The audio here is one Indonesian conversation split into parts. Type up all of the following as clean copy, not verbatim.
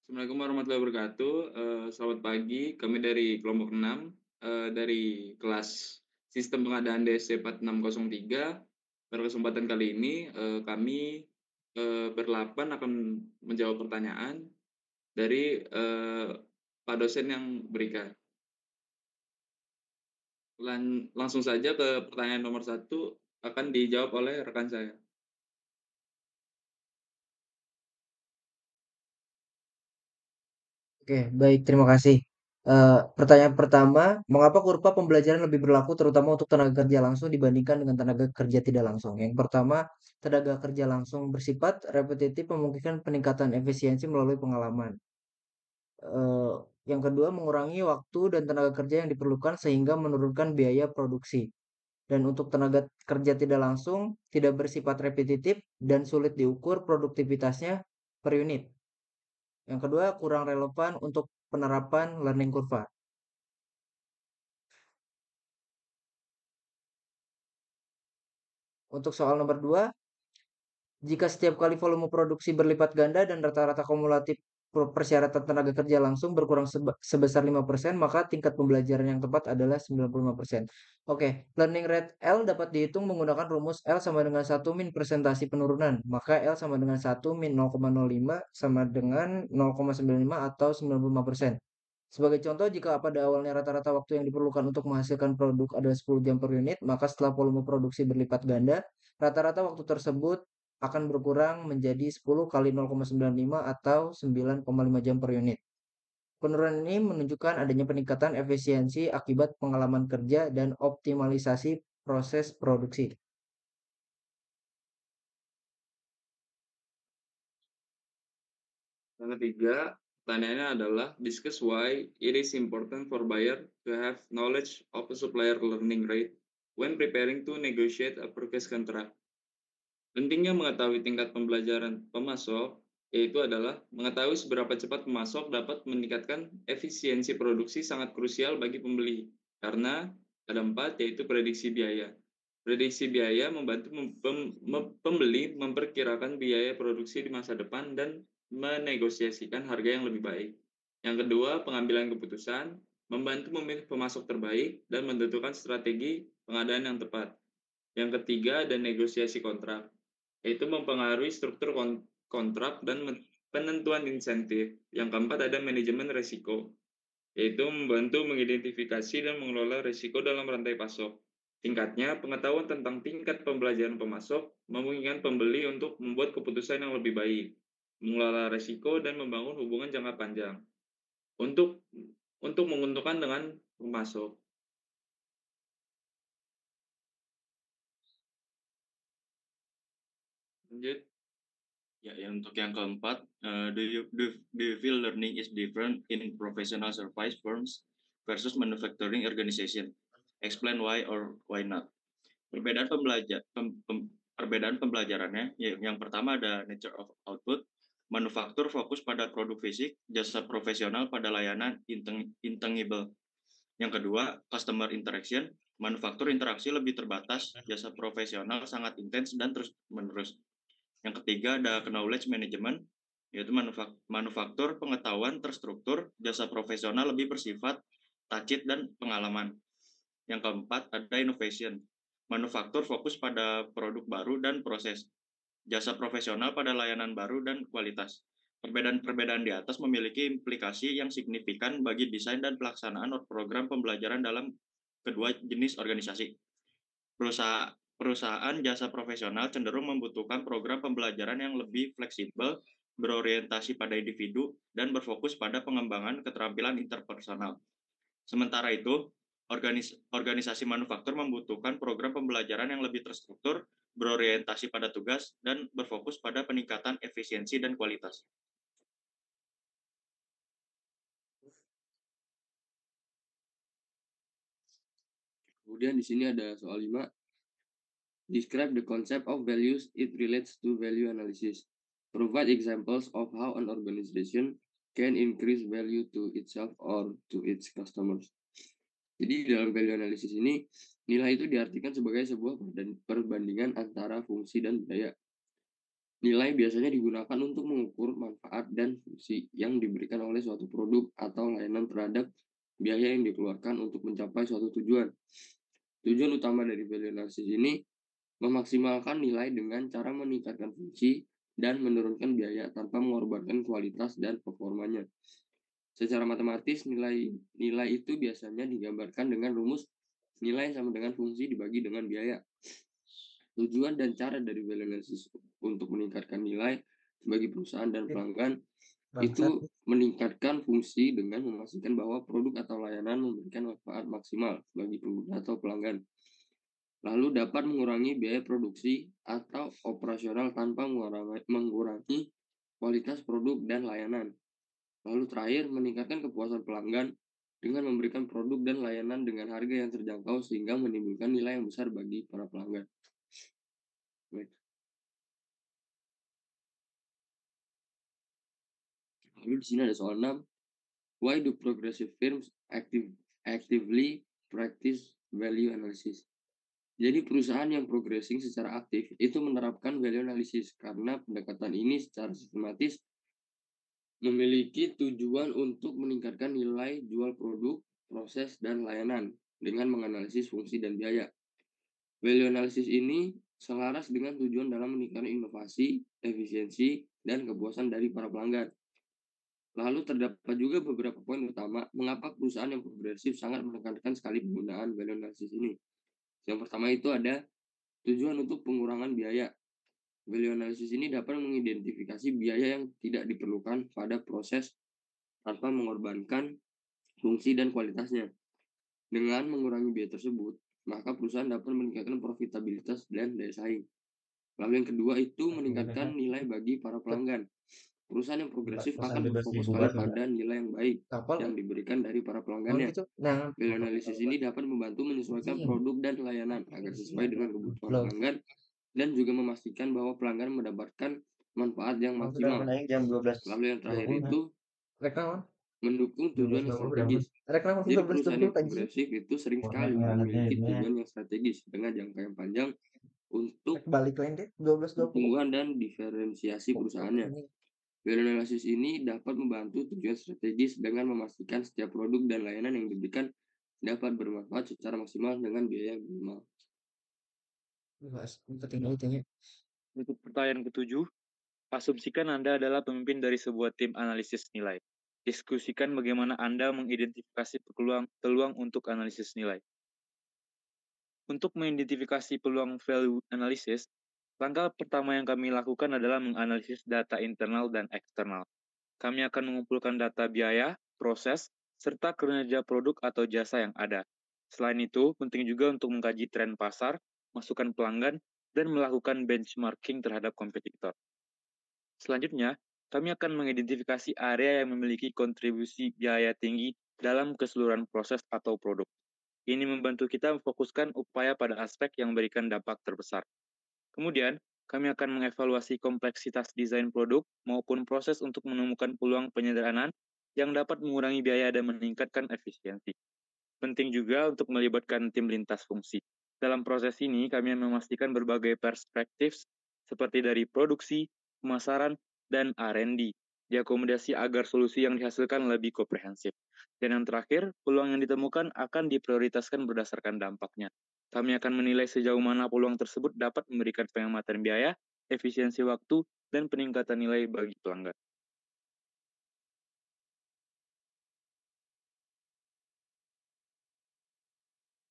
Assalamualaikum warahmatullahi wabarakatuh. Selamat pagi, kami dari kelompok 6, dari kelas Sistem Pengadaan DSC 4603. Pada kesempatan kali ini, kami, berdelapan akan menjawab pertanyaan dari, Pak dosen yang berikan. Langsung saja ke pertanyaan nomor satu akan dijawab oleh rekan saya. Oke, baik, terima kasih. Pertanyaan pertama, mengapa kurva pembelajaran lebih berlaku terutama untuk tenaga kerja langsung dibandingkan dengan tenaga kerja tidak langsung? Yang pertama, tenaga kerja langsung bersifat repetitif memungkinkan peningkatan efisiensi melalui pengalaman. Eh, yang kedua, mengurangi waktu dan tenaga kerja yang diperlukan sehingga menurunkan biaya produksi. Dan untuk tenaga kerja tidak langsung, tidak bersifat repetitif dan sulit diukur produktivitasnya per unit. Yang kedua, kurang relevan untuk penerapan learning kurva. Untuk soal nomor 2, jika setiap kali volume produksi berlipat ganda dan rata-rata kumulatif persyaratan tenaga kerja langsung berkurang sebesar 5%, maka tingkat pembelajaran yang tepat adalah 95%. Oke, learning rate L dapat dihitung menggunakan rumus L sama dengan 1 min presentasi penurunan. Maka L sama dengan 1 min 0,05 sama dengan 0,95 atau 95%. Sebagai contoh, jika pada awalnya rata-rata waktu yang diperlukan untuk menghasilkan produk adalah 10 jam per unit, maka setelah volume produksi berlipat ganda, rata-rata waktu tersebut akan berkurang menjadi 10 kali 0,95 atau 9,5 jam per unit. Penurunan ini menunjukkan adanya peningkatan efisiensi akibat pengalaman kerja dan optimalisasi proses produksi. Yang ketiga, pertanyaannya adalah discuss why it is important for buyer to have knowledge of a supplier learning rate when preparing to negotiate a purchase contract. Pentingnya mengetahui tingkat pembelajaran pemasok yaitu adalah mengetahui seberapa cepat pemasok dapat meningkatkan efisiensi produksi sangat krusial bagi pembeli karena ada empat yaitu prediksi biaya. Prediksi biaya membantu pembeli memperkirakan biaya produksi di masa depan dan menegosiasikan harga yang lebih baik. Yang kedua, pengambilan keputusan membantu memilih pemasok terbaik dan menentukan strategi pengadaan yang tepat. Yang ketiga, ada negosiasi kontrak, yaitu mempengaruhi struktur kontrak dan penentuan insentif. Yang keempat, ada manajemen risiko, yaitu membantu mengidentifikasi dan mengelola risiko dalam rantai pasok. Tingkatnya, pengetahuan tentang tingkat pembelajaran pemasok memungkinkan pembeli untuk membuat keputusan yang lebih baik, mengelola risiko, dan membangun hubungan jangka panjang untuk menguntungkan dengan pemasok. Lanjut. Ya, yang untuk yang keempat, do you feel learning is different in professional service firms versus manufacturing organization? Explain why or why not. Perbedaan perbedaan pembelajarannya, yang pertama ada nature of output. Manufaktur fokus pada produk fisik, jasa profesional pada layanan intangible. Yang kedua, customer interaction. Manufaktur interaksi lebih terbatas, jasa profesional sangat intens dan terus menerus. Yang ketiga ada knowledge management, yaitu manufaktur pengetahuan terstruktur, jasa profesional lebih bersifat tacit dan pengalaman. Yang keempat ada innovation, manufaktur fokus pada produk baru dan proses, jasa profesional pada layanan baru dan kualitas. Perbedaan-perbedaan di atas memiliki implikasi yang signifikan bagi desain dan pelaksanaan program pembelajaran dalam kedua jenis organisasi. Perusahaan jasa profesional cenderung membutuhkan program pembelajaran yang lebih fleksibel, berorientasi pada individu, dan berfokus pada pengembangan keterampilan interpersonal. Sementara itu, organisasi manufaktur membutuhkan program pembelajaran yang lebih terstruktur, berorientasi pada tugas, dan berfokus pada peningkatan efisiensi dan kualitas. Kemudian di sini ada soal 5. Describe the concept of values it relates to value analysis. Provide examples of how an organization can increase value to itself or to its customers. Jadi dalam value analysis ini, nilai itu diartikan sebagai sebuah perbandingan antara fungsi dan biaya. Nilai biasanya digunakan untuk mengukur manfaat dan fungsi yang diberikan oleh suatu produk atau layanan terhadap biaya yang dikeluarkan untuk mencapai suatu tujuan. Tujuan utama dari value analysis ini memaksimalkan nilai dengan cara meningkatkan fungsi dan menurunkan biaya tanpa mengorbankan kualitas dan performanya. Secara matematis, nilai itu biasanya digambarkan dengan rumus nilai sama dengan fungsi dibagi dengan biaya. Tujuan dan cara dari value analysis untuk meningkatkan nilai bagi perusahaan dan pelanggan itu meningkatkan fungsi dengan memastikan bahwa produk atau layanan memberikan manfaat maksimal bagi pengguna atau pelanggan. Lalu dapat mengurangi biaya produksi atau operasional tanpa mengurangi kualitas produk dan layanan. Lalu terakhir, meningkatkan kepuasan pelanggan dengan memberikan produk dan layanan dengan harga yang terjangkau sehingga menimbulkan nilai yang besar bagi para pelanggan. Baik. Lalu di sini ada soal 6. Why do progressive firms actively practice value analysis? Jadi perusahaan yang progressing secara aktif itu menerapkan value analysis karena pendekatan ini secara sistematis memiliki tujuan untuk meningkatkan nilai jual produk, proses, dan layanan dengan menganalisis fungsi dan biaya. Value analysis ini selaras dengan tujuan dalam meningkatkan inovasi, efisiensi, dan kepuasan dari para pelanggan. Lalu terdapat juga beberapa poin utama mengapa perusahaan yang progresif sangat menekankan sekali penggunaan value analysis ini. Yang pertama itu ada tujuan untuk pengurangan biaya. Value analysis ini dapat mengidentifikasi biaya yang tidak diperlukan pada proses tanpa mengorbankan fungsi dan kualitasnya. Dengan mengurangi biaya tersebut, maka perusahaan dapat meningkatkan profitabilitas dan daya saing. Lalu yang kedua itu meningkatkan nilai bagi para pelanggan. Perusahaan yang progresif akan berfokus pada nilai yang baik yang diberikan dari para pelanggannya. Value analysis ini dapat membantu menyesuaikan produk dan layanan agar sesuai dengan kebutuhan pelanggan dan juga memastikan bahwa pelanggan mendapatkan manfaat yang maksimal. Lalu yang terakhir itu mendukung tujuan yang strategis. Jadi perusahaan yang progresif itu sering sekali memiliki tujuan yang strategis dengan jangka yang panjang untuk pertumbuhan dan diferensiasi perusahaannya. Value analysis ini dapat membantu tujuan strategis dengan memastikan setiap produk dan layanan yang diberikan dapat bermanfaat secara maksimal dengan biaya yang minimal. Untuk pertanyaan ke-7, asumsikan Anda adalah pemimpin dari sebuah tim analisis nilai. Diskusikan bagaimana Anda mengidentifikasi peluang untuk analisis nilai. Untuk mengidentifikasi peluang value analysis, langkah pertama yang kami lakukan adalah menganalisis data internal dan eksternal. Kami akan mengumpulkan data biaya, proses, serta kinerja produk atau jasa yang ada. Selain itu, penting juga untuk mengkaji tren pasar, masukan pelanggan, dan melakukan benchmarking terhadap kompetitor. Selanjutnya, kami akan mengidentifikasi area yang memiliki kontribusi biaya tinggi dalam keseluruhan proses atau produk. Ini membantu kita memfokuskan upaya pada aspek yang memberikan dampak terbesar. Kemudian, kami akan mengevaluasi kompleksitas desain produk maupun proses untuk menemukan peluang penyederhanaan yang dapat mengurangi biaya dan meningkatkan efisiensi. Penting juga untuk melibatkan tim lintas fungsi. Dalam proses ini, kami memastikan berbagai perspektif seperti dari produksi, pemasaran, dan R&D diakomodasi agar solusi yang dihasilkan lebih komprehensif. Dan yang terakhir, peluang yang ditemukan akan diprioritaskan berdasarkan dampaknya. Kami akan menilai sejauh mana peluang tersebut dapat memberikan penghematan biaya, efisiensi waktu, dan peningkatan nilai bagi pelanggan.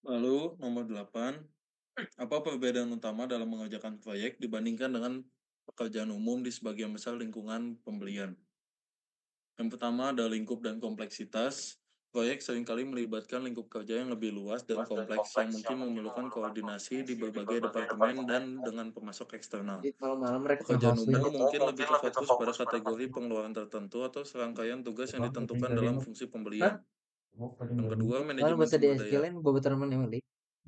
Lalu, nomor 8, apa perbedaan utama dalam mengerjakan proyek dibandingkan dengan pekerjaan umum di sebagian besar lingkungan pembelian? Yang pertama ada lingkup dan kompleksitas. Proyek seringkali melibatkan lingkup kerja yang lebih luas dan kompleks yang mungkin memerlukan koordinasi di berbagai departemen dan dengan pemasok eksternal. Pekerjaan umum mungkin lebih terfokus pada kategori pengeluaran tertentu atau serangkaian tugas yang ditentukan dalam fungsi pembelian. Yang kedua, manajemen sumber daya.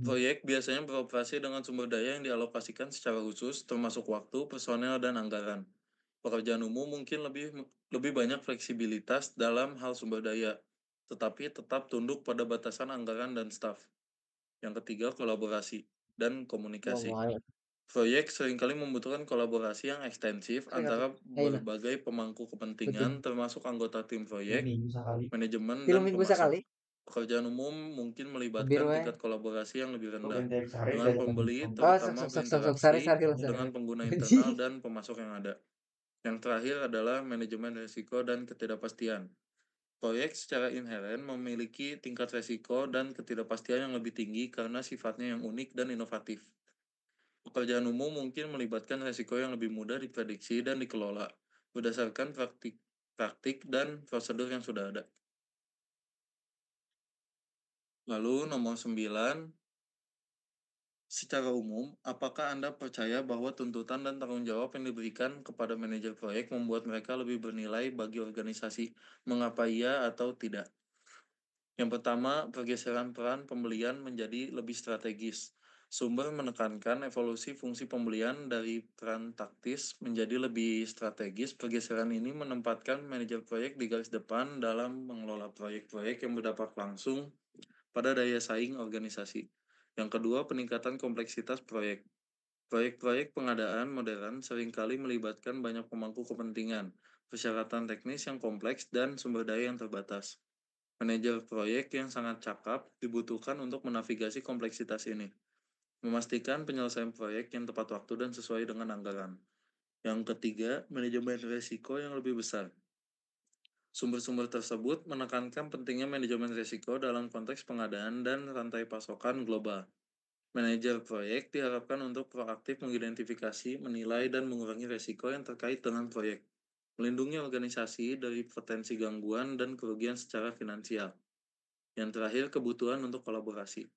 Proyek biasanya beroperasi dengan sumber daya yang dialokasikan secara khusus, termasuk waktu, personel, dan anggaran. Pekerjaan umum mungkin lebih banyak fleksibilitas dalam hal sumber daya, tetapi tetap tunduk pada batasan anggaran dan staf. Yang ketiga, kolaborasi dan komunikasi. Proyek seringkali membutuhkan kolaborasi yang ekstensif antara Ayo, berbagai pemangku kepentingan, termasuk anggota tim proyek, minggu sekali. manajemen, Film dan minggu pemasok. sekali. Pekerjaan umum mungkin melibatkan Biru, tingkat kolaborasi yang lebih rendah Dengan dengan pembeli, Oh, terutama sorry, berinteraksi dengan pengguna internal dan pemasok yang ada. Yang terakhir adalah manajemen risiko dan ketidakpastian. Proyek secara inheren memiliki tingkat risiko dan ketidakpastian yang lebih tinggi karena sifatnya yang unik dan inovatif. Pekerjaan umum mungkin melibatkan risiko yang lebih mudah diprediksi dan dikelola berdasarkan praktik dan prosedur yang sudah ada. Lalu nomor 9, secara umum, apakah Anda percaya bahwa tuntutan dan tanggung jawab yang diberikan kepada manajer proyek membuat mereka lebih bernilai bagi organisasi? Mengapa iya atau tidak? Yang pertama, pergeseran peran pembelian menjadi lebih strategis. Sumber menekankan evolusi fungsi pembelian dari peran taktis menjadi lebih strategis. Pergeseran ini menempatkan manajer proyek di garis depan dalam mengelola proyek-proyek yang berdampak langsung pada daya saing organisasi. Yang kedua, peningkatan kompleksitas proyek. Proyek-proyek pengadaan modern seringkali melibatkan banyak pemangku kepentingan, persyaratan teknis yang kompleks, dan sumber daya yang terbatas. Manajer proyek yang sangat cakap dibutuhkan untuk menavigasi kompleksitas ini, memastikan penyelesaian proyek yang tepat waktu dan sesuai dengan anggaran. Yang ketiga, manajemen risiko yang lebih besar. Sumber-sumber tersebut menekankan pentingnya manajemen risiko dalam konteks pengadaan dan rantai pasokan global. Manajer proyek diharapkan untuk proaktif mengidentifikasi, menilai, dan mengurangi risiko yang terkait dengan proyek, melindungi organisasi dari potensi gangguan dan kerugian secara finansial. Yang terakhir, kebutuhan untuk kolaborasi.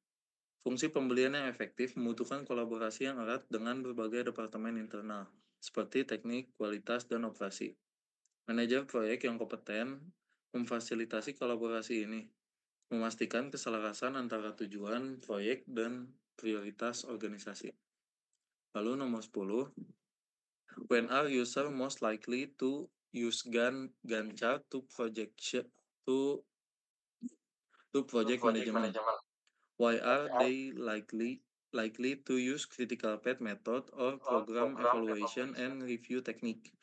Fungsi pembelian yang efektif membutuhkan kolaborasi yang erat dengan berbagai departemen internal, seperti teknik, kualitas, dan operasi. Manajer proyek yang kompeten memfasilitasi kolaborasi ini, memastikan keselarasan antara tujuan proyek dan prioritas organisasi. Lalu nomor 10, when are user most likely to use Gantt chart to project management? Why are they likely to use critical path method or program evaluation and review technique?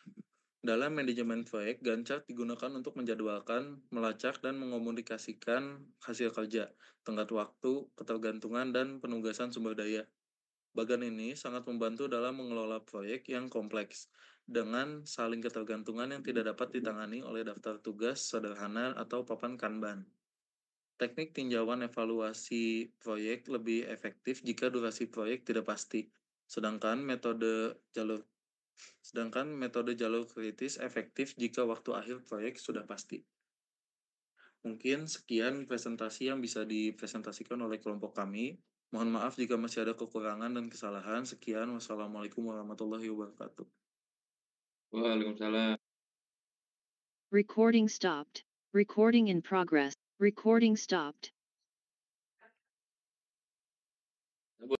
Dalam manajemen proyek, Gantt chart digunakan untuk menjadwalkan, melacak, dan mengomunikasikan hasil kerja, tenggat waktu, ketergantungan, dan penugasan sumber daya. Bagan ini sangat membantu dalam mengelola proyek yang kompleks, dengan saling ketergantungan yang tidak dapat ditangani oleh daftar tugas sederhana atau papan Kanban. Teknik tinjauan evaluasi proyek lebih efektif jika durasi proyek tidak pasti, sedangkan metode jalur kritis efektif jika waktu akhir proyek sudah pasti. Mungkin sekian presentasi yang bisa dipresentasikan oleh kelompok kami. Mohon maaf jika masih ada kekurangan dan kesalahan. Sekian, wassalamualaikum warahmatullahi wabarakatuh. Waalaikumsalam. Recording stopped. Recording in progress. Recording stopped.